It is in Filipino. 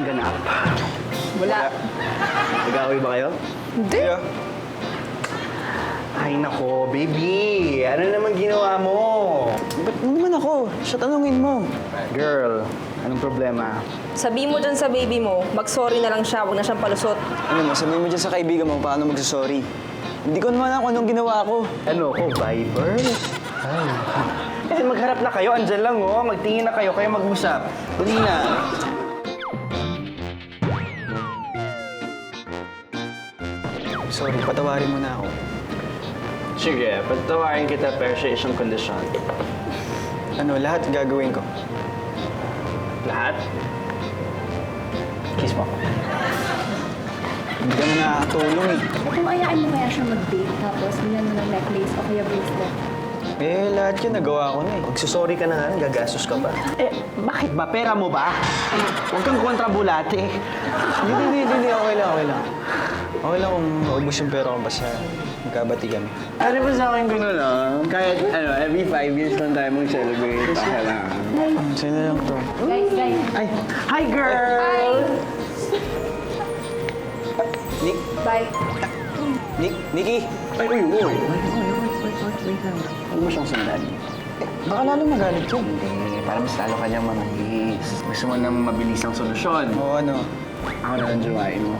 ganap? Wala. Nag-away ba kayo? Hindi. Ay nako, baby! Ano naman ginawa mo? Ba't naman ako? Siya tanungin mo. Girl, anong problema? Sabihin mo dyan sa baby mo, mag-sorry na lang siya, huwag na siyang palusot. Ano mo, sabihin mo dyan sa kaibigan mo paano magsasorry. Hindi ko naman ako anong ginawa ko. Ano ko, Viber? Ay. Kasi magharap na kayo, andyan lang oh. Magtingin na kayo mag-usap. Dali na. Sorry, patawarin mo na ako. Sige, patawarin kita pero sa isang kondisyon. Ano, lahat gagawin ko. Lahat? Kiss mo. Hindi ka na nakakatulong eh. Kung ayain mo kaya siya mag-date, tapos bilhan mo ng necklace o kaya bracelet. Eh, lahat yun nagawa ko na eh. Magsusorry ka na nga, gagastos ka ba? Eh, bakit ba? Pera mo ba? Huwag kang kontrabulate. Hindi, okay lang. Okay lang kung maubos yung pera ko basta magkabati kami. Ano ba sa akin gano'n Kahit every 5 years lang tayo mag-celebrate. Baka lang. Sa'yo na lang to. Guys, Ay, hi girl! Nick, bye. Nikki! Ay, uy. Huwag mo siyang sundan. Baka lalo magalit yun. Hindi, para mas lalo kanyang mabilis. Gusto mo ng mabilis ang solusyon. Oo, ano? Ako na lang jumain mo.